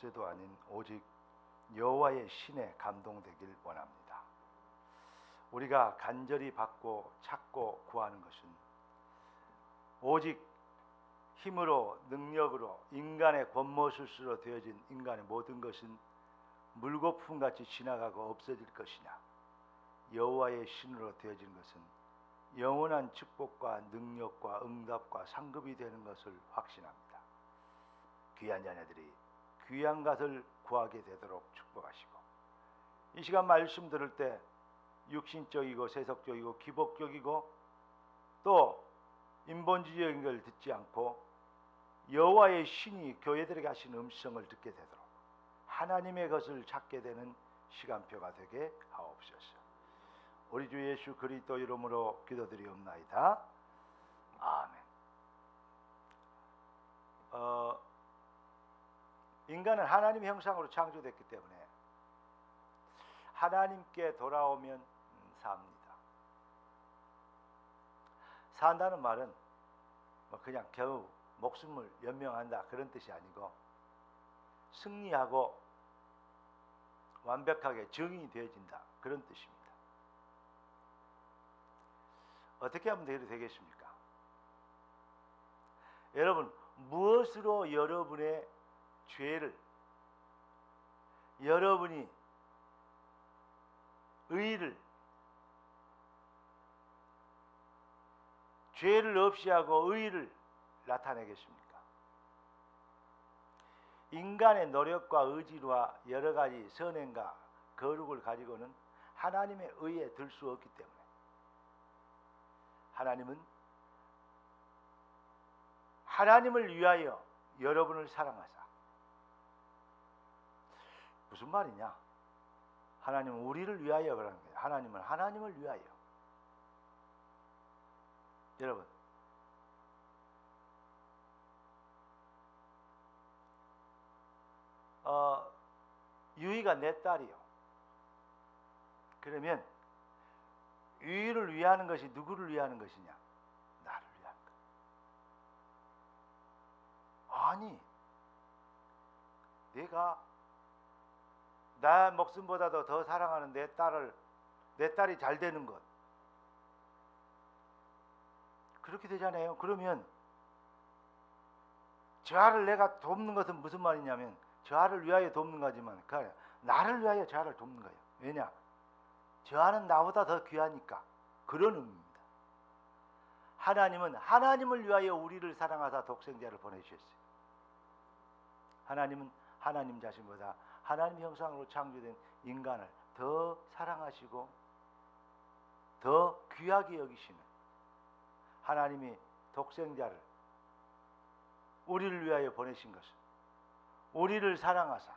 모세도 아닌 오직 여호와의 신에 감동되길 원합니다. 우리가 간절히 받고 찾고 구하는 것은 오직 힘으로 능력으로 인간의 권모술수로 되어진 인간의 모든 것은 물거품같이 지나가고 없어질 것이냐, 여호와의 신으로 되어진 것은 영원한 축복과 능력과 응답과 상급이 되는 것을 확신합니다. 귀한 자녀들이 귀한 것을 구하게 되도록 축복하시고, 이 시간 말씀 들을 때 육신적이고 세속적이고 기복적이고 또 인본주의적인 걸 듣지 않고 여호와의 신이 교회들에게 하신 음성을 듣게 되도록 하나님의 것을 찾게 되는 시간표가 되게 하옵소서. 우리 주 예수 그리스도 이름으로 기도드리옵나이다. 아멘. 인간은 하나님의 형상으로 창조됐기 때문에 하나님께 돌아오면 삽니다. 산다는 말은 그냥 겨우 목숨을 연명한다 그런 뜻이 아니고 승리하고 완벽하게 정인이 되어진다 그런 뜻입니다. 어떻게 하면 되겠습니까? 여러분, 무엇으로 여러분의 죄를, 여러분이 의를, 죄를 없이 하고 의를 나타내겠습니까? 인간의 노력과 의지와 여러 가지 선행과 거룩을 가지고는 하나님의 의에 들 수 없기 때문에 하나님은 하나님을 위하여 여러분을 사랑하사. 무슨 말이냐? 하나님은 우리를 위하여 그러는 거예요. 하나님은 하나님을 위하여. 여러분, 유이가 내 딸이요. 그러면 유이를 위하는 것이 누구를 위하는 것이냐? 나를 위하는 것. 아니, 내가 나 목숨보다도 더 사랑하는 내 딸이 잘 되는 것, 그렇게 되잖아요. 그러면 저 아를 내가 돕는 것은 무슨 말이냐면 저 아를 위하여 돕는 거지만 나를 위하여 저 아를 돕는 거예요. 왜냐? 저 아는 나보다 더 귀하니까. 그런 의미입니다. 하나님은 하나님을 위하여 우리를 사랑하사 독생자를 보내주셨어요. 하나님은 하나님 자신보다 하나님 형상으로 창조된 인간을 더 사랑하시고 더 귀하게 여기시는 하나님이 독생자를 우리를 위하여 보내신 것은 우리를 사랑하사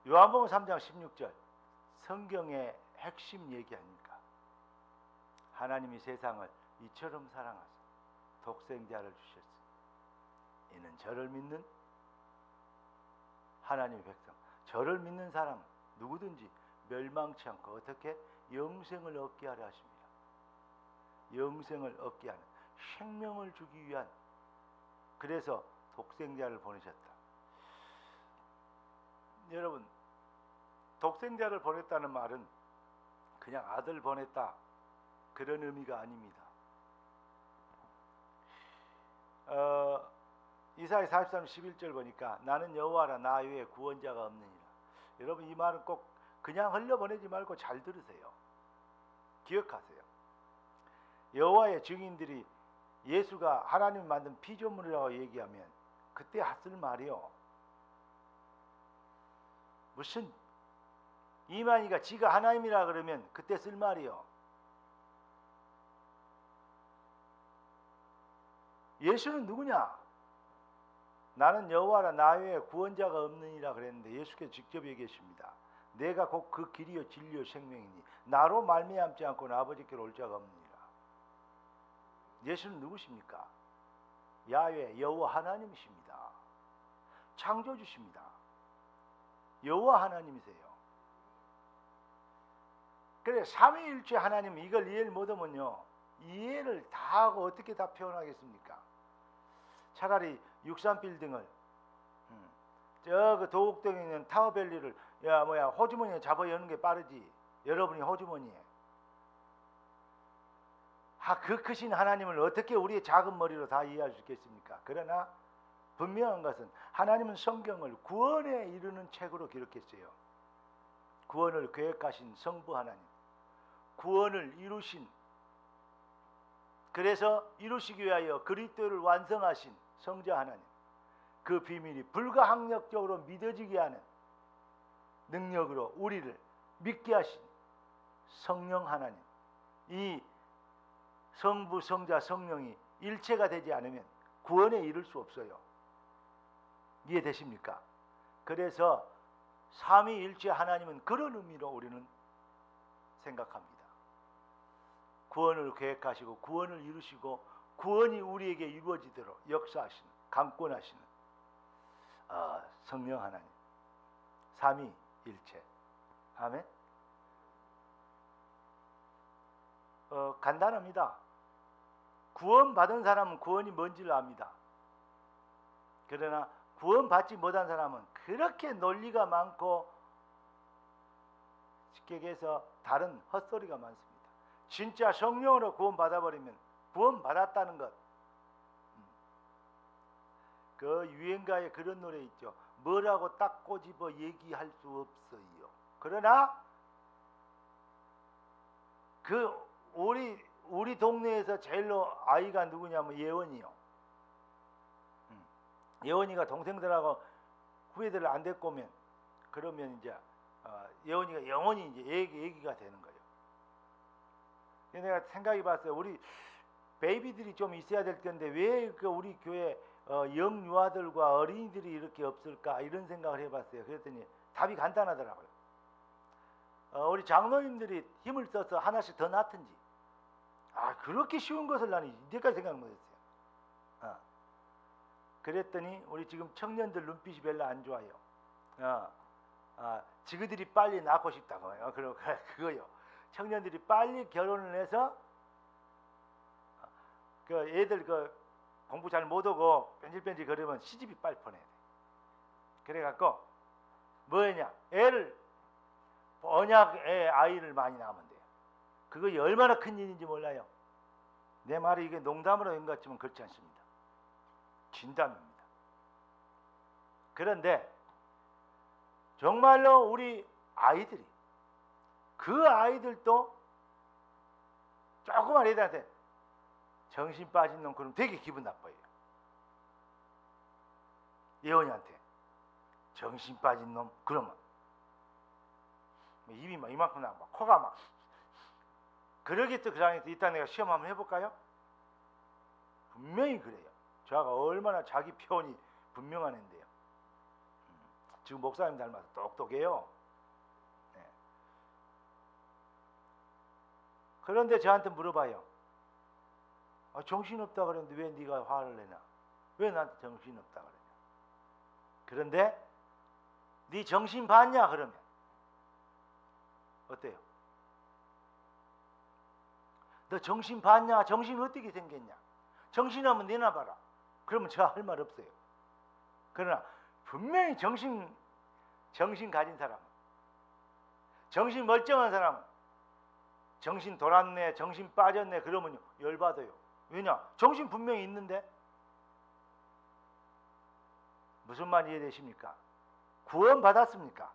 요한복음 3장 16절 성경의 핵심 얘기 아닙니까? 하나님이 세상을 이처럼 사랑하사 독생자를 주셨으니 이는 저를 믿는 하나님의 백성, 저를 믿는 사람 누구든지 멸망치 않고 어떻게 영생을 얻게 하려 하십니다. 영생을 얻게 하는 생명을 주기 위한, 그래서 독생자를 보내셨다. 여러분, 독생자를 보냈다는 말은 그냥 아들 보냈다 그런 의미가 아닙니다. 이사야 43장 11절 보니까 나는 여호와라 나 외에 구원자가 없느니라. 여러분, 이 말은 꼭 그냥 흘려보내지 말고 잘 들으세요. 기억하세요. 여호와의 증인들이 예수가 하나님 만든 피조물이라고 얘기하면 그때 쓸 말이요, 무슨 이만희가 지가 하나님이라 그러면 그때 쓸 말이요, 예수는 누구냐? 나는 여호와라 나 외에 구원자가 없느니라 그랬는데 예수께서 직접 얘기하십니다. 내가 곧 그 길이요 진리요 생명이니 나로 말미암지 않고는 아버지께로 올 자가 없느니라. 예수는 누구십니까? 야훼 여호와 하나님이십니다. 창조주십니다. 여호와 하나님이세요. 그래 삼위일체 하나님 이걸 이해를 못하면요 이해를 다 하고 어떻게 다 표현하겠습니까? 차라리 63빌딩을 저 그 도곡동에 있는 타워밸리를 호주머니에 잡아 여는 게 빠르지. 여러분이 호주머니에. 그 크신 하나님을 어떻게 우리의 작은 머리로 다 이해할 수 있겠습니까? 그러나 분명한 것은 하나님은 성경을 구원에 이르는 책으로 기록했어요. 구원을 계획하신 성부 하나님, 구원을 이루신, 그래서 이루시기 위하여 그리스도를 완성하신 성자 하나님, 그 비밀이 불가항력적으로 믿어지게 하는 능력으로 우리를 믿게 하신 성령 하나님, 이 성부, 성자, 성령이 일체가 되지 않으면 구원에 이를 수 없어요. 이해되십니까? 그래서 삼위일체 하나님은 그런 의미로 우리는 생각합니다. 구원을 계획하시고 구원을 이루시고 구원이 우리에게 이루어지도록 역사하시는, 강권하시는 성령 하나님, 삼위일체. 아멘. 간단합니다. 구원받은 사람은 구원이 뭔지를 압니다. 그러나 구원받지 못한 사람은 그렇게 논리가 많고 쉽게 얘기해서 다른 헛소리가 많습니다. 진짜 성령으로 구원받아버리면 구원받았다는 것. 그 유행가에 그런 노래 있죠. 뭐라고 딱 꼬집어 얘기할 수 없어요. 그러나 우리 동네에서 제일로 아이가 누구냐면 예원이요. 예원이가 동생들하고 후배들 안 데리고 오면 그러면 이제 예원이가 영원히 이제 애기가 되는 거예요. 내가 생각해 봤어요. 우리 베이비들이 좀 있어야 될 텐데 왜 우리 교회 영유아들과 어린이들이 이렇게 없을까 이런 생각을 해봤어요. 그랬더니 답이 간단하더라고요. 우리 장로님들이 힘을 써서 하나씩 더 낳든지. 그렇게 쉬운 것을 나는 이제까지 생각 못했어요. 그랬더니 우리 지금 청년들 눈빛이 별로 안 좋아요. 지그들이 빨리 낳고 싶다고. 그거요. 청년들이 빨리 결혼을 해서 그 애들 공부 잘 못하고 뺀질뺀질 거리면 시집이 빨리 보내야 돼. 그래갖고 뭐냐, 언약 아이를 많이 낳으면 돼요. 그거 얼마나 큰 일인지 몰라요. 내 말이 이게 농담으로 한 것 같지만 그렇지 않습니다. 진담입니다. 그런데 정말로 우리 아이들이, 그 아이들도 조그만 애들한테 정신 빠진 놈 그러면 되게 기분 나빠요. 예원이한테 정신 빠진 놈 그러면 입이 막 이만큼 나고 코가 막 그러겠죠. 그 상황에서 이따 내가 시험 한번 해볼까요? 분명히 그래요. 저가 얼마나 자기 표현이 분명한 애인데요. 지금 목사님 닮아서 똑똑해요. 네. 그런데 저한테 물어봐요. 정신없다 그랬는데 왜 네가 화를 내냐? 왜 나한테 정신없다 그러냐? 그런데 네 정신 봤냐 그러면 어때요? 너 정신 봤냐? 정신 어떻게 생겼냐? 정신하면 내놔봐라. 그러면 제가 할 말 없어요. 그러나 분명히 정신 가진 사람, 정신 멀쩡한 사람, 정신 돌았네, 정신 빠졌네 그러면 열받아요. 왜냐? 정신 분명히 있는데. 무슨 말 이해되십니까? 구원 받았습니까?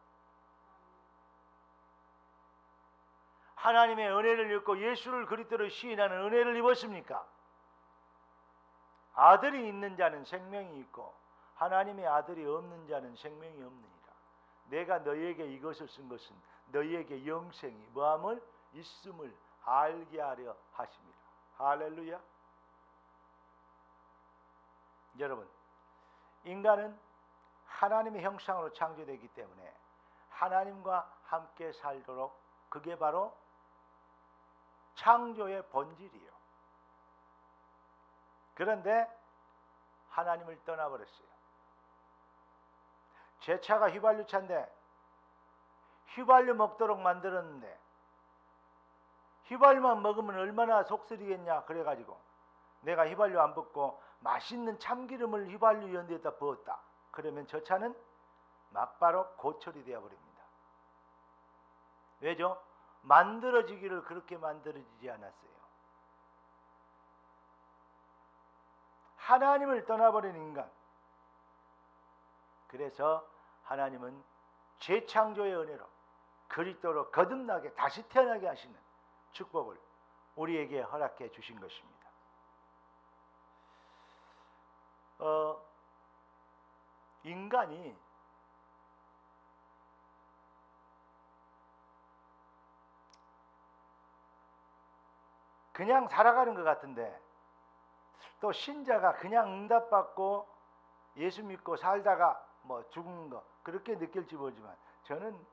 하나님의 은혜를 입고 예수를 그리스도로 시인하는 은혜를 입었습니까? 아들이 있는 자는 생명이 있고 하나님의 아들이 없는 자는 생명이 없느니라. 내가 너희에게 이것을 쓴 것은 너희에게 영생이 뭐함을 있음을 알게 하려 하심이라. 할렐루야. 여러분, 인간은 하나님의 형상으로 창조되기 때문에 하나님과 함께 살도록, 그게 바로 창조의 본질이에요. 그런데 하나님을 떠나버렸어요. 제 차가 휘발유 차인데 휘발유 먹도록 만들었는데 휘발유만 먹으면 얼마나 속쓰리겠냐 그래가지고 내가 휘발유 안 붓고 맛있는 참기름을 휘발유 연대에다 부었다. 그러면 저 차는 막바로 고철이 되어버립니다. 왜죠? 만들어지기를 그렇게 만들어지지 않았어요. 하나님을 떠나버린 인간. 그래서 하나님은 재창조의 은혜로 그리스도로 거듭나게 다시 태어나게 하시는 축복을 우리에게 허락해 주신 것입니다. 인간이 그냥 살아가는 것 같은데 또 신자가 그냥 응답받고 예수 믿고 살다가 뭐 죽는 거 그렇게 느낄지 모르지만 저는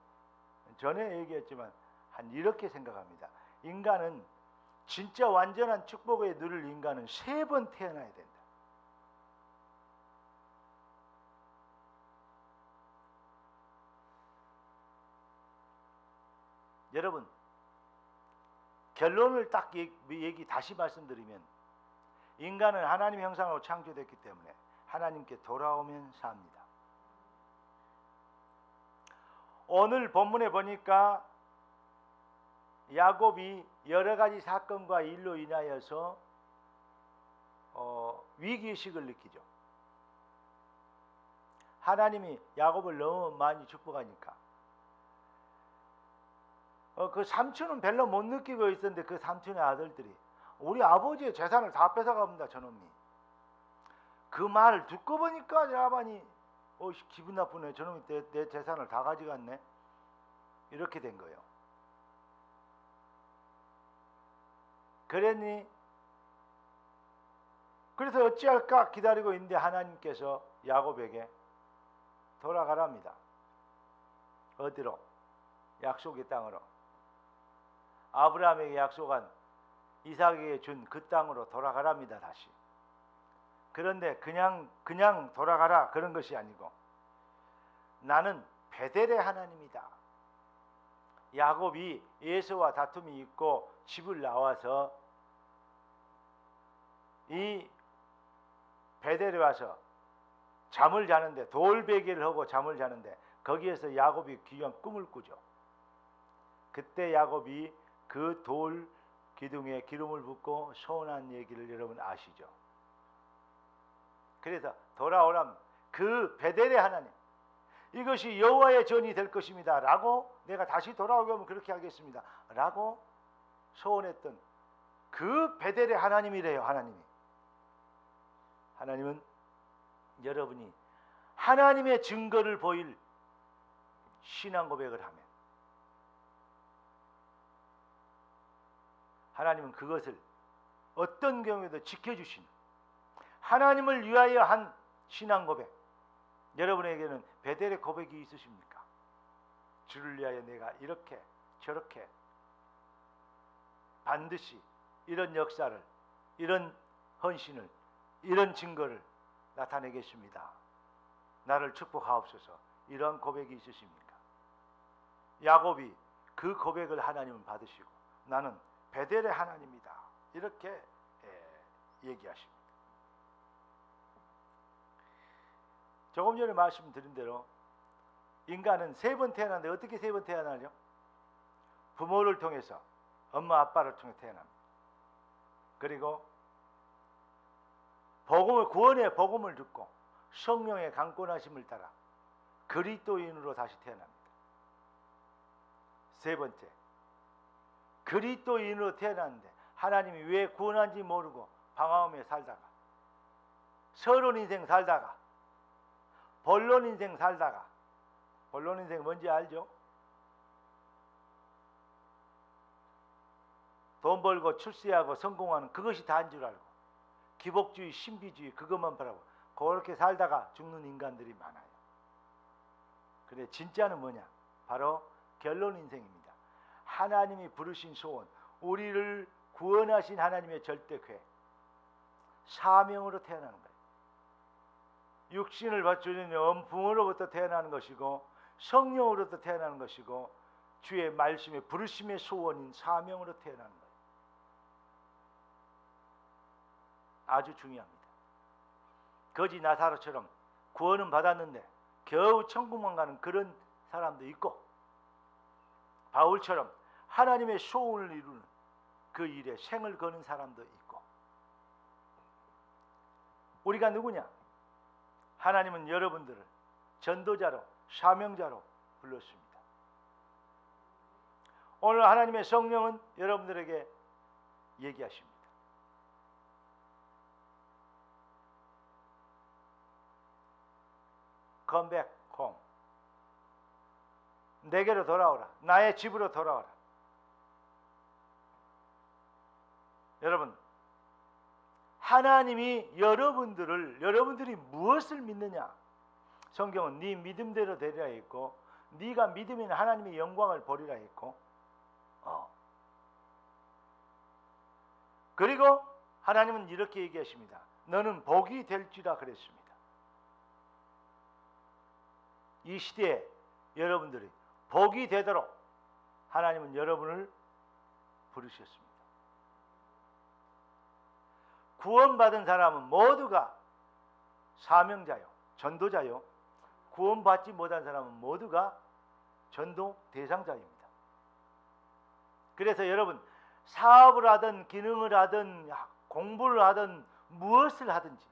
전에 얘기했지만 한 이렇게 생각합니다. 인간은 진짜 완전한 축복에 누릴 인간은 3번 태어나야 된다. 여러분 결론을 딱 얘기 다시 말씀드리면 인간은 하나님 형상으로 창조됐기 때문에 하나님께 돌아오면 삽니다. 오늘 본문에 보니까 야곱이 여러 가지 사건과 일로 인하여서 위기의식을 느끼죠. 하나님이 야곱을 너무 많이 축복하니까 그 삼촌은 별로 못 느끼고 있었는데 그 삼촌의 아들들이 우리 아버지의 재산을 다 뺏어갑니다. 저놈이. 그 말을 듣고 보니까 라반이 기분 나쁘네. 저놈이 내 재산을 다 가져갔네. 이렇게 된 거예요. 그랬니? 그래서 어찌할까 기다리고 있는데 하나님께서 야곱에게 돌아가랍니다. 어디로? 약속의 땅으로. 아브라함에게 약속한 이삭에게 준 그 땅으로 돌아가랍니다. 다시. 그런데 그냥 돌아가라 그런 것이 아니고 나는 베델의 하나님이다. 야곱이 에서와 다툼이 있고 집을 나와서 이 베델에 와서 잠을 자는데 돌베개를 하고 잠을 자는데 거기에서 야곱이 귀한 꿈을 꾸죠. 그때 야곱이 그 돌 기둥에 기름을 붓고 소원한 얘기를 여러분 아시죠? 그래서 돌아오라면 그 베델의 하나님 이것이 여호와의 전이 될 것입니다 라고 내가 다시 돌아오게 하면 그렇게 하겠습니다 라고 소원했던 그 베델의 하나님이래요. 하나님은 여러분이 하나님의 증거를 보일 신앙 고백을 하면 하나님은 그것을 어떤 경우에도 지켜주시는 하나님을 위하여 한 신앙 고백. 여러분에게는 베델의 고백이 있으십니까? 주를 위하여 내가 이렇게 저렇게 반드시 이런 역사를 이런 헌신을 이런 증거를 나타내겠습니다. 나를 축복하옵소서. 이런 고백이 있으십니까? 야곱이 그 고백을 하나님은 받으시고 나는 베델의 하나님이다. 이렇게 얘기하십니다. 조금 전에 말씀드린 대로 인간은 3번 태어났는데 어떻게 3번 태어나죠? 부모를 통해서 엄마 아빠를 통해 태어납니다. 그리고 구원의 복음을 듣고 성령의 강권하심을 따라 그리스도인으로 다시 태어납니다. 3번째, 그리스도인으로 태어났는데 하나님이 왜 구원한지 모르고 방황하며 살다가 서론 인생 살다가 본론 인생 살다가 본론 인생 뭔지 알죠? 돈 벌고 출세하고 성공하는 그것이 다인 줄 알고 기복주의 신비주의 그것만 바라고 그렇게 살다가 죽는 인간들이 많아요. 그런데 진짜는 뭐냐? 바로 결론 인생입니다. 하나님이 부르신 소원, 우리를 구원하신 하나님의 절대궤, 사명으로 태어나는 거예요. 육신을 받쳐주는 부모로부터 태어나는 것이고 성령으로부터 태어나는 것이고 주의 말씀의 부르심의 소원인 사명으로 태어나는 거예요. 아주 중요합니다. 거지 나사로처럼 구원은 받았는데 겨우 천국만 가는 그런 사람도 있고, 바울처럼 하나님의 소원을 이루는 그 일에 생을 거는 사람도 있고. 우리가 누구냐? 하나님은 여러분들을 전도자로, 사명자로 불렀습니다. 오늘 하나님의 성령은 여러분들에게 얘기하십니다. Come back home. 내게로 돌아오라. 나의 집으로 돌아오라. 여러분, 하나님이 여러분들이 무엇을 믿느냐? 성경은 네 믿음대로 되리라 했고, 네가 믿으면 하나님의 영광을 보리라 했고, 그리고 하나님은 이렇게 얘기하십니다. 너는 복이 될지라 그랬습니다. 이 시대에 여러분들이 복이 되도록 하나님은 여러분을 부르셨습니다. 구원받은 사람은 모두가 사명자요, 전도자요. 구원받지 못한 사람은 모두가 전도 대상자입니다. 그래서 여러분, 사업을 하든 기능을 하든 공부를 하든 무엇을 하든지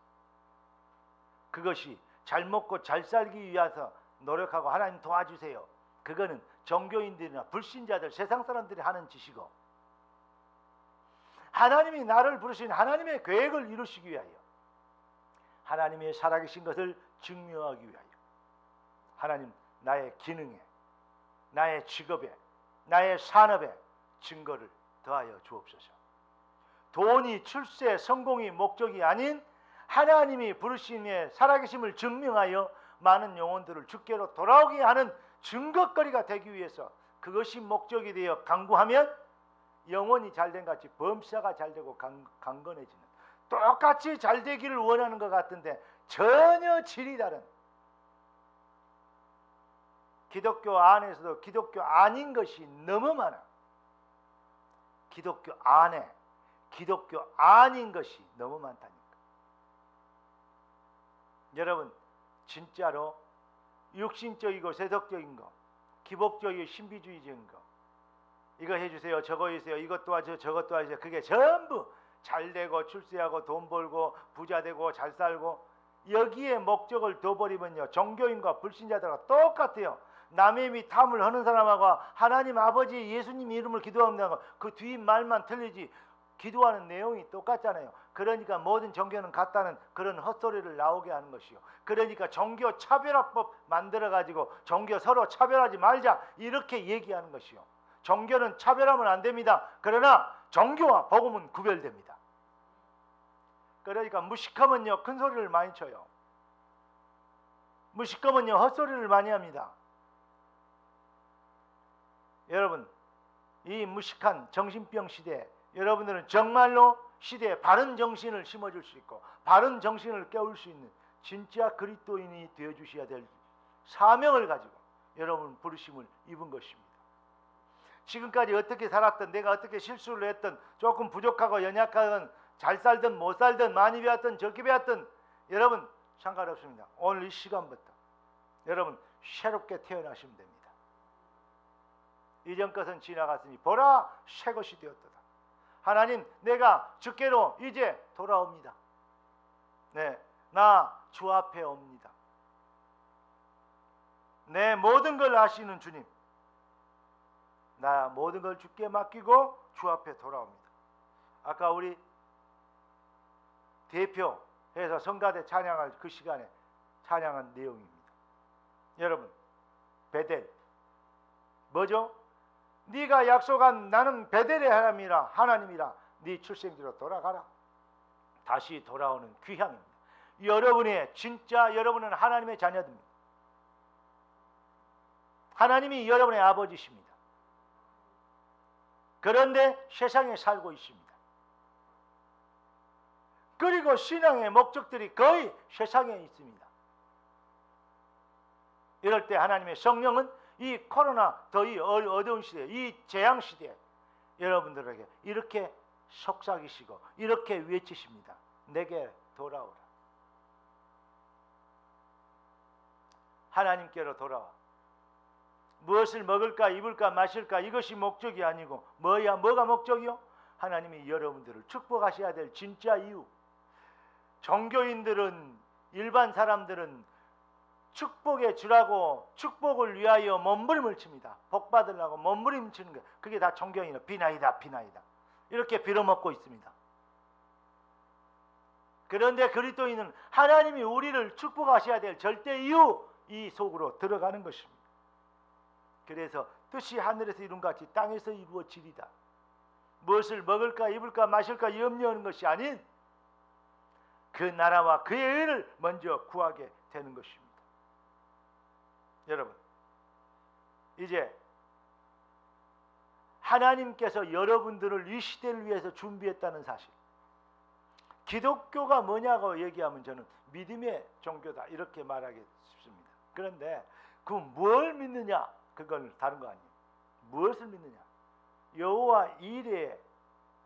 그것이 잘 먹고 잘 살기 위해서 노력하고 하나님 도와주세요. 그거는 종교인들이나 불신자들, 세상 사람들이 하는 짓이고, 하나님이 나를 부르신 하나님의 계획을 이루시기 위하여, 하나님의 살아계신 것을 증명하기 위하여, 하나님 나의 기능에, 나의 직업에, 나의 산업에 증거를 더하여 주옵소서. 돈이, 출세, 성공이 목적이 아닌 하나님이 부르신 이의 살아계심을 증명하여 많은 영혼들을 주께로 돌아오게 하는 증거거리가 되기 위해서, 그것이 목적이 되어 강구하면 영혼이 잘된 같이 범사가 잘되고 강건해지는, 똑같이 잘되기를 원하는 것 같은데 전혀 질이 다른, 기독교 안에서도 기독교 아닌 것이 너무 많아. 기독교 안에 기독교 아닌 것이 너무 많다니까. 여러분, 진짜로 육신적이고 세속적인 거, 기복적이고 신비주의적인 거, 이거 해주세요, 저거 해주세요, 이것 도와주세요, 저것 도와주세요, 그게 전부 잘되고 출세하고 돈 벌고 부자 되고 잘 살고, 여기에 목적을 둬버리면요, 종교인과 불신자들과 똑같아요. 남의 미 탐을 하는 사람하고 하나님 아버지 예수님 이름을 기도한다고 그 뒤 말만 틀리지 기도하는 내용이 똑같잖아요. 그러니까 모든 종교는 같다는 그런 헛소리를 나오게 하는 것이요. 그러니까 종교 차별화법 만들어가지고 종교 서로 차별하지 말자 이렇게 얘기하는 것이요. 종교는 차별하면 안 됩니다. 그러나 종교와 복음은 구별됩니다. 그러니까 무식하면요 큰 소리를 많이 쳐요. 무식하면요 헛소리를 많이 합니다. 여러분, 이 무식한 정신병 시대에 여러분들은 정말로 시대에 바른 정신을 심어줄 수 있고 바른 정신을 깨울 수 있는 진짜 그리스도인이 되어주셔야 될 사명을 가지고 여러분 부르심을 입은 것입니다. 지금까지 어떻게 살았든, 내가 어떻게 실수를 했든, 조금 부족하고 연약하든, 잘 살든 못 살든, 많이 배웠든 적게 배웠든 여러분 상관없습니다. 오늘 이 시간부터 여러분 새롭게 태어나시면 됩니다. 이전 것은 지나갔으니 보라 새 것이 되었도다. 하나님, 내가 주께로 이제 돌아옵니다. 네, 나 주 앞에 옵니다. 내 모든 걸 아시는 주님, 나 모든 걸 주께 맡기고 주 앞에 돌아옵니다. 아까 우리 대표해서 성가대 찬양할 그 시간에 찬양한 내용입니다. 여러분, 베델 뭐죠? 네가 약속한 나는 베델의 하나님이라 네 출생지로 돌아가라. 다시 돌아오는 귀향입니다. 여러분의 진짜 여러분은 하나님의 자녀들입니다. 하나님이 여러분의 아버지십니다. 그런데 세상에 살고 있습니다. 그리고 신앙의 목적들이 거의 세상에 있습니다. 이럴 때 하나님의 성령은 이 코로나 더위 어두운 시대, 이 재앙 시대에 여러분들에게 이렇게 속삭이시고 이렇게 외치십니다. 내게 돌아오라. 하나님께로 돌아와. 무엇을 먹을까 입을까 마실까 이것이 목적이 아니고 뭐가 목적이요? 하나님이 여러분들을 축복하셔야 될 진짜 이유. 종교인들은, 일반 사람들은 축복의 주라고 축복을 위하여 몸부림을 칩니다. 복 받으려고 몸부림 치는 거, 그게 다 종교인이라 비나이다 비나이다 이렇게 빌어먹고 있습니다. 그런데 그리스도인은 하나님이 우리를 축복하셔야 될 절대 이유, 이 속으로 들어가는 것입니다. 그래서 뜻이 하늘에서 이룬 같이 땅에서 이루어지리다. 무엇을 먹을까 입을까 마실까 염려하는 것이 아닌 그 나라와 그의 의를 먼저 구하게 되는 것입니다. 여러분, 이제 하나님께서 여러분들을 이 시대를 위해서 준비했다는 사실, 기독교가 뭐냐고 얘기하면 저는 믿음의 종교다 이렇게 말하기 쉽습니다. 그런데 그 뭘 믿느냐, 그건 다른 거 아니에요. 무엇을 믿느냐, 여호와 이레의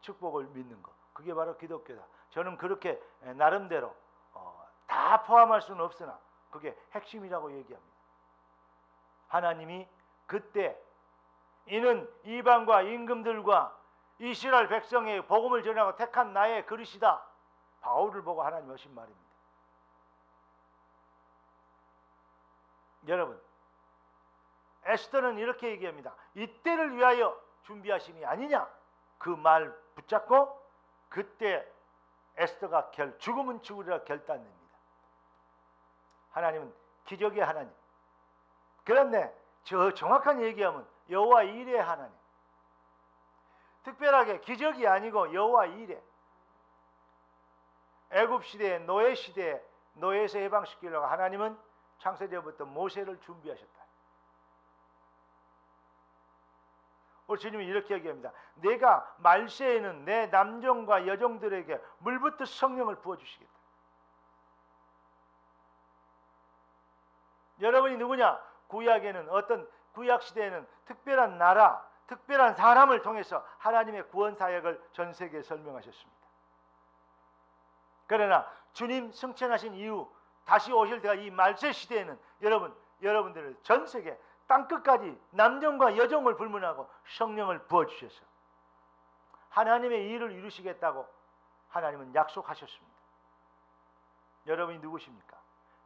축복을 믿는 거, 그게 바로 기독교다. 저는 그렇게 나름대로 다 포함할 수는 없으나 그게 핵심이라고 얘기합니다. 하나님이 그때 이는 이방과 임금들과 이스라엘 백성의 복음을 전하고 택한 나의 그릇이다. 바울을 보고 하나님 하신 말입니다. 여러분, 에스더는 이렇게 얘기합니다. 이때를 위하여 준비하심이 아니냐, 그 말 붙잡고 그때 에스더가 죽으면 죽으리라 결단됩니다. 하나님은 기적의 하나님. 그런데 저 정확한 얘기하면 여호와 이레의 하나님. 특별하게 기적이 아니고 여호와 이레. 애굽 시대에, 노예 시대에 노예에서 해방시키려고 하나님은 창세전부터 모세를 준비하셨다. 우리 주님이 이렇게 얘기합니다. 내가 말세에는 내 남종과 여종들에게 물붓듯 성령을 부어주시겠다. 여러분이 누구냐? 구약에는, 어떤 구약 시대에는 특별한 나라, 특별한 사람을 통해서 하나님의 구원 사역을 전 세계에 설명하셨습니다. 그러나 주님 승천하신 이후 다시 오실 때가 이 말세 시대에는 여러분들을 전 세계 땅끝까지 남종과 여종을 불문하고 성령을 부어주셔서 하나님의 일을 이루시겠다고 하나님은 약속하셨습니다. 여러분이 누구십니까?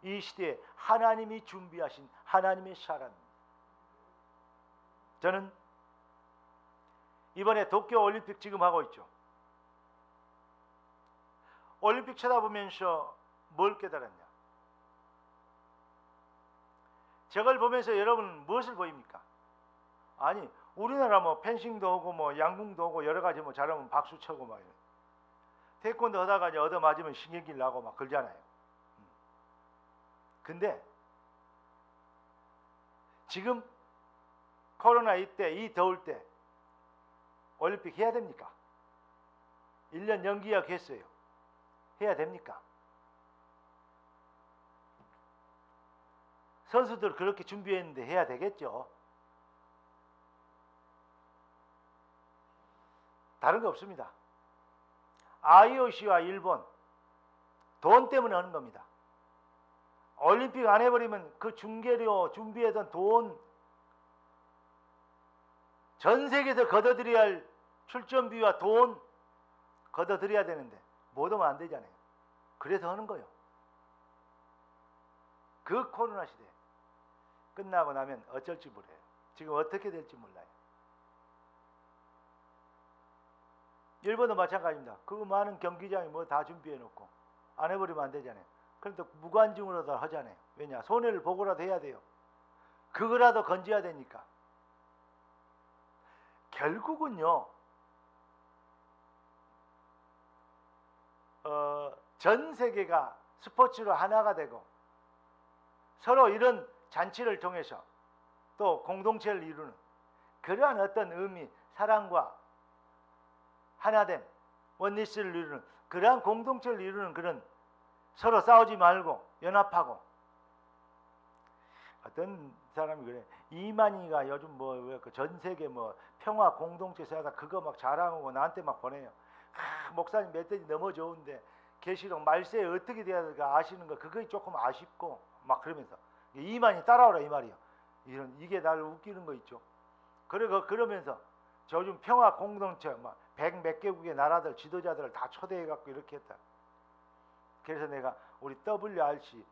이 시대에 하나님이 준비하신 하나님의 사람입니다. 저는 이번에 도쿄올림픽 지금 하고 있죠. 올림픽 쳐다보면서 뭘 깨달았냐? 저걸 보면서 여러분은 무엇을 보입니까? 아니, 우리나라 뭐 펜싱도 하고 뭐 양궁도 하고 여러 가지 뭐 잘하면 박수 쳐고 막 이래. 태권도 하다가 이제 얻어 맞으면 신경질 나고 막 그러잖아요. 근데 지금 코로나 이때, 이 더울 때 올림픽 해야 됩니까? 1년 연기약했어요. 해야 됩니까? 선수들 그렇게 준비했는데 해야 되겠죠. 다른 거 없습니다. IOC와 일본 돈 때문에 하는 겁니다. 올림픽 안 해버리면 그 중계료 준비했던 돈, 전 세계에서 걷어들여야 할 출전비와 돈 걷어들여야 되는데 못 하면 안 되잖아요. 그래서 하는 거예요. 그 코로나 시대 끝나고 나면 어쩔지 몰라요. 지금 어떻게 될지 몰라요. 일본도 마찬가지입니다. 그 많은 경기장이 뭐 다 준비해 놓고 안 해버리면 안 되잖아요. 그런데 무관중으로 다 하잖아요. 왜냐? 손해를 보고라도 해야 돼요. 그거라도 건져야 되니까. 결국은요, 전 세계가 스포츠로 하나가 되고 서로 이런 잔치를 통해서 또 공동체를 이루는 그러한 어떤 의미, 사랑과 하나된 원리스를 이루는 그러한 공동체를 이루는 그런, 서로 싸우지 말고 연합하고. 어떤 사람이 그래, 이만희가 요즘 뭐 전 세계 뭐 평화 공동체 세하다 그거 막 자랑하고 나한테 막 보내요. 목사님 멧돼지 너무 좋은데 계시록 말세에 어떻게 돼야 될까 아시는 거 그게 조금 아쉽고 막 그러면서 이만희 따라오라 이 말이요. 이게 나를 웃기는 거 있죠. 그러면서 요즘 평화 공동체 막 100몇 개국의 나라들 지도자들을 다 초대해 갖고 이렇게 했다. 그래서 내가 우리 WRC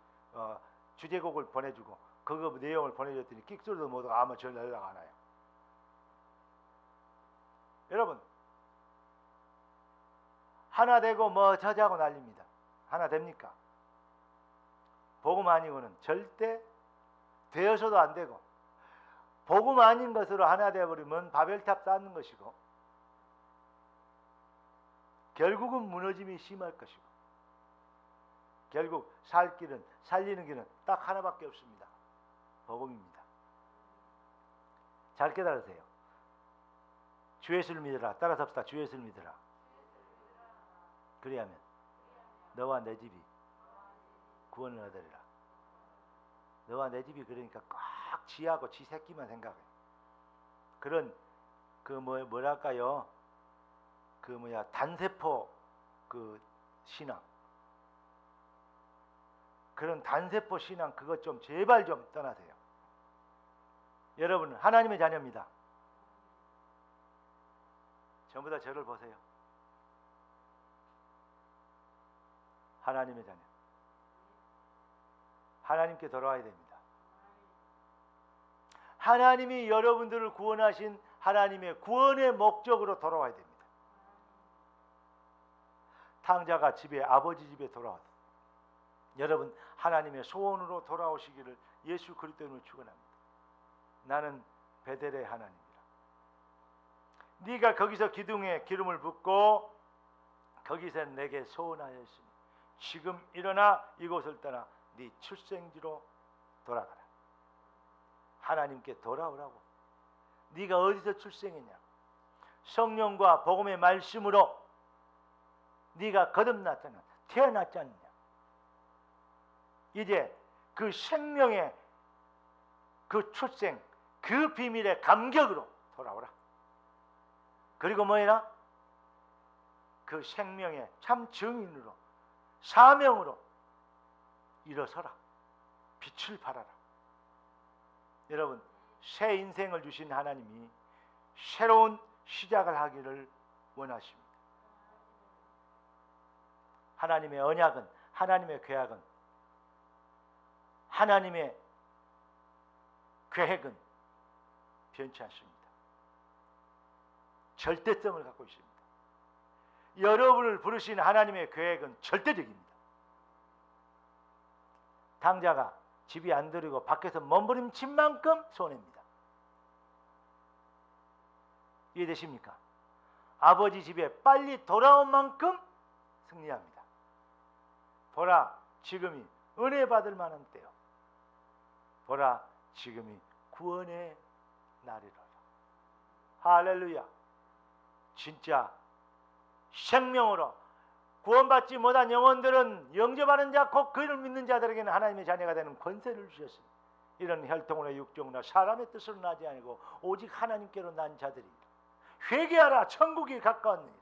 주제곡을 보내주고 그거 내용을 보내줬더니 끽소리도 못하고 아마 절 연락 안 와요. 여러분 하나 되고 뭐 저자고 난립니다. 하나 됩니까? 복음 아니고는 절대 되어서도 안 되고 복음 아닌 것으로 하나 되어버리면 바벨탑 쌓는 것이고 결국은 무너짐이 심할 것이고 결국 살리는 길은 딱 하나밖에 없습니다. 복음입니다. 잘 깨달으세요. 주 예수를 믿으라. 따라서 합시다. 주 예수를 믿으라. 그리하면 너와 내 집이 구원을 얻으리라. 너와 내 집이 그러니까 꼭 지하고 지 새끼만 생각해. 그런 뭐랄까요? 단세포 신앙. 그런 단세포 신앙 그것 좀 제발 좀 떠나세요. 여러분은 하나님의 자녀입니다. 전부 다 저를 보세요. 하나님의 자녀. 하나님께 돌아와야 됩니다. 하나님이 여러분들을 구원하신 하나님의 구원의 목적으로 돌아와야 됩니다. 탕자가 아버지 집에 돌아왔다. 여러분 하나님의 소원으로 돌아오시기를 예수 그리스도로 축원합니다. 나는 베델의 하나님이라. 네가 거기서 기둥에 기름을 붓고 거기서 내게 소원하였으니 지금 일어나 이곳을 떠나 네 출생지로 돌아가라. 하나님께 돌아오라고. 네가 어디서 출생했냐? 성령과 복음의 말씀으로 네가 거듭났잖아. 태어났지 않느냐? 이제 그 생명의 그 출생, 그 비밀의 감격으로 돌아오라. 그리고 뭐해라? 그 생명의 참 증인으로 사명으로 일어서라. 빛을 발하라. 여러분 새 인생을 주신 하나님이 새로운 시작을 하기를 원하십니다. 하나님의 언약은, 하나님의 계약은, 하나님의 계획은 변치 않습니다. 절대성을 갖고 있습니다. 여러분을 부르신 하나님의 계획은 절대적입니다. 탕자가 집이 안 들이고 밖에서 몸부림친 만큼 손해입니다. 이해되십니까? 아버지 집에 빨리 돌아온 만큼 승리합니다. 보라, 지금이 은혜 받을 만한 때요. 보라, 지금이 구원의 날이로다. 할렐루야. 진짜 생명으로 구원받지 못한 영혼들은 영접하는 자, 곧 그를 믿는 자들에게는 하나님의 자녀가 되는 권세를 주셨습니다. 이런 혈통이나 육종이나 사람의 뜻으로 나지 아니고 오직 하나님께로 난 자들이다. 회개하라, 천국이 가까웠느니라.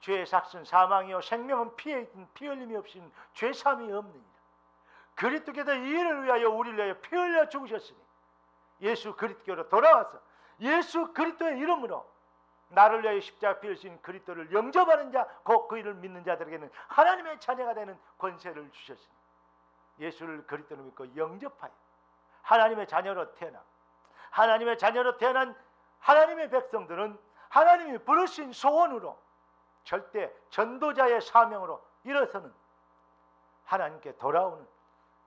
죄의 삭은 사망이요 생명은 피 흘림이 없인 죄삼이 없느니라. 그리스도께서 이를 위하여 우리를 위하여 피 흘려 죽으셨으니 예수 그리스도로 돌아와서 예수 그리스도의 이름으로 나를 위하여 십자가 피 흘리신 그리스도를 영접하는 자, 곧 그 이름을 믿는 자들에게는 하나님의 자녀가 되는 권세를 주셨으니 예수를 그리스도로 믿고 영접하여 하나님의 자녀로 태어나 하나님의 자녀로 태어난 하나님의 백성들은 하나님이 부르신 소원으로 절대 전도자의 사명으로 일어서는 하나님께 돌아오는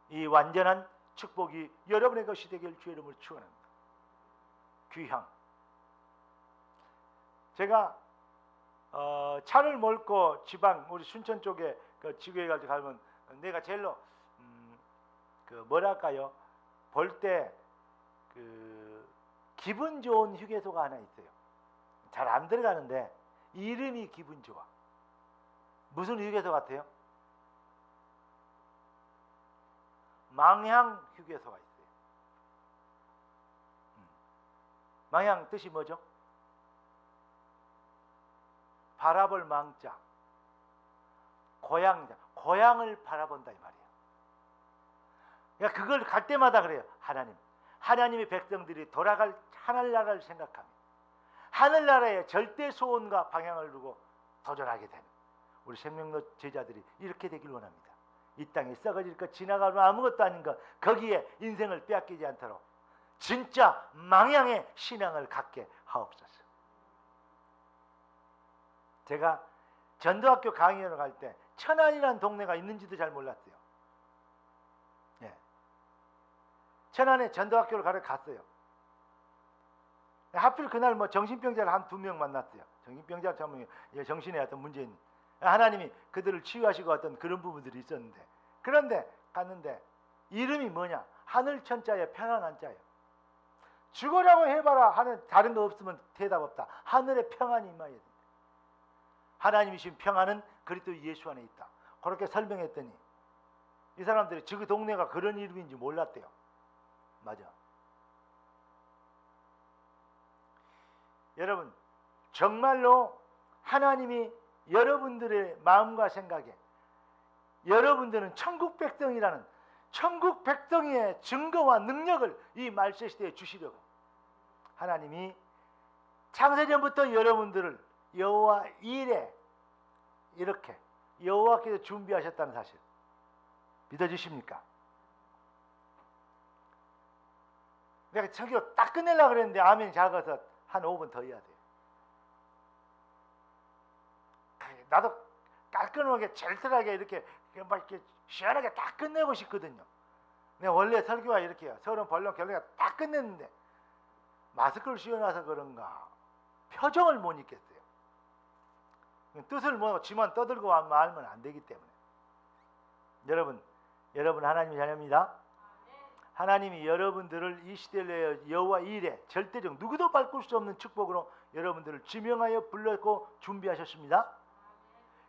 이 완전한 축복이 여러분의 것이 되길 주의 이름으로 축원합니다. 귀향. 제가 차를 몰고 지방 우리 순천 쪽에 그 지구에 가면 내가 제일로 뭐랄까요? 볼 때 그 기분 좋은 휴게소가 하나 있어요. 잘 안 들어가는데 이름이 기분 좋아. 무슨 휴게소 같아요? 망향 휴게소가 있어요. 망향 뜻이 뭐죠? 바라볼 망자. 고향을 바라본다 이 말이에요. 그러니까 그걸 갈 때마다 그래요. 하나님의 백성들이 돌아갈 하늘나라를 생각하며 하늘나라의 절대 소원과 방향을 두고 도전하게 되는 우리 생명로 제자들이 이렇게 되길 원합니다. 이 땅에 썩어질 것, 지나가면 아무것도 아닌 것, 거기에 인생을 빼앗기지 않도록 진짜 망향의 신앙을 갖게 하옵소서. 제가 전도학교 강의하러 갈 때 천안이라는 동네가 있는지도 잘 몰랐어요. 예. 천안에 전도학교를 가러 갔어요. 하필 그날 뭐 정신병자를 한 2명 만났어요. 정신병자 참 정신에 어떤 문제인 하나님이 그들을 치유하시고 어떤 그런 부분들이 있었는데, 그런데 갔는데 이름이 뭐냐? 하늘천자에 편안한 자예요. 죽으라고 해봐라 하는 다른 거 없으면 대답 없다. 하늘의 평안이 임하여야 된다. 하나님이신 평안은 그리스도 예수 안에 있다. 그렇게 설명했더니 이 사람들이 그 동네가 그런 이름인지 몰랐대요. 맞아. 여러분, 정말로 하나님이 여러분들의 마음과 생각에 여러분들은 천국 백성이라는 천국 백성의 증거와 능력을 이 말세 시대에 주시려고 하나님이 창세전부터 여러분들을 여호와 일에 이렇게 여호와께서 준비하셨다는 사실 믿어주십니까? 내가 설교 딱 끝내려고 그랬는데 아멘이 작아서 한 5분 더 해야 돼요. 나도 깔끔하게 젤틀하게 이렇게 막 이렇게 시원하게 딱 끝내고 싶거든요. 내가 원래 설교가 이렇게요. 서론 본론 결론가 딱 끝냈는데 마스크를 씌워놔서 그런가 표정을 못 읽겠어요. 뜻을 모르고 지만 떠들고 말면 안 되기 때문에. 여러분 하나님의 자녀입니다. 하나님이 여러분들을 이 시대의 여호와 일에 절대적 누구도 바꿀 수 없는 축복으로 여러분들을 지명하여 불렀고 준비하셨습니다.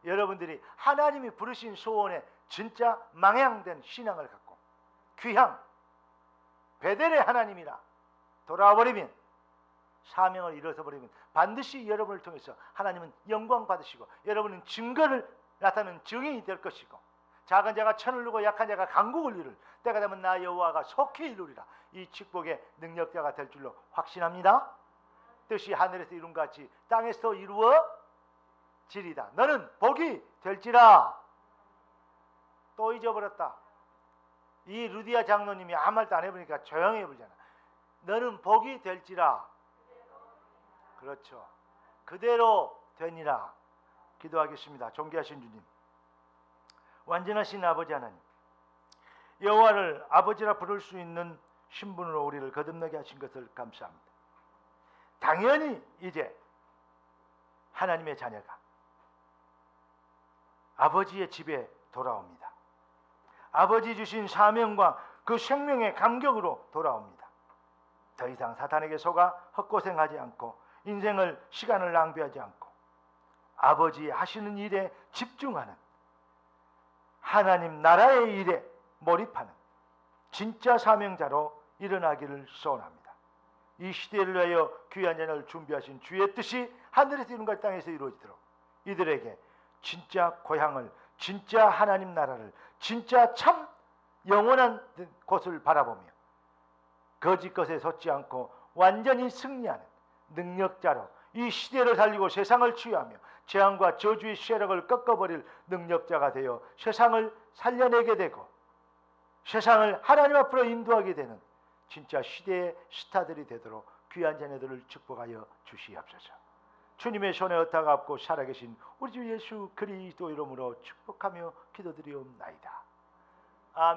여러분들이 하나님이 부르신 소원에 진짜 망향된 신앙을 갖고 귀향 베델의 하나님이라 돌아와버리면 사명을 이뤄서버리면 반드시 여러분을 통해서 하나님은 영광 받으시고 여러분은 증거를 나타내는 증인이 될 것이고 작은 자가 천을 누고 약한 자가 강국을 이룰 때가 되면 나 여호와가 속히 이루리라. 이 축복의 능력자가 될 줄로 확신합니다. 뜻이 하늘에서 이룬 같이 땅에서 이루어지리다. 너는 복이 될지라. 또 잊어버렸다. 이 루디아 장로님이 아무 말도 안 해보니까 조용히 해보잖아. 너는 복이 될지라. 그렇죠. 그대로 되니라. 기도하겠습니다. 존귀하신 주님, 완전하신 아버지 하나님, 여호와를 아버지라 부를 수 있는 신분으로 우리를 거듭나게 하신 것을 감사합니다. 당연히 이제 하나님의 자녀가 아버지의 집에 돌아옵니다. 아버지 주신 사명과 그 생명의 감격으로 돌아옵니다. 더 이상 사탄에게 속아 헛고생하지 않고 인생을 시간을 낭비하지 않고 아버지 하시는 일에 집중하는 하나님 나라의 일에 몰입하는 진짜 사명자로 일어나기를 소원합니다. 이 시대를 위하여 귀한 자녀를 준비하신 주의 뜻이 하늘에서 이룬 것 땅에서 이루어지도록 이들에게 진짜 고향을, 진짜 하나님 나라를, 진짜 참 영원한 곳을 바라보며 거짓 것에 솟지 않고 완전히 승리하는 능력자로 이 시대를 살리고 세상을 치유하며 재앙과 저주의 세력을 꺾어버릴 능력자가 되어 세상을 살려내게 되고 세상을 하나님 앞으로 인도하게 되는 진짜 시대의 스타들이 되도록 귀한 자녀들을 축복하여 주시옵소서. 주님의 손에 얻다가 없고 살아계신 우리 주 예수 그리스도 이름으로 축복하며 기도드리옵나이다. 아멘.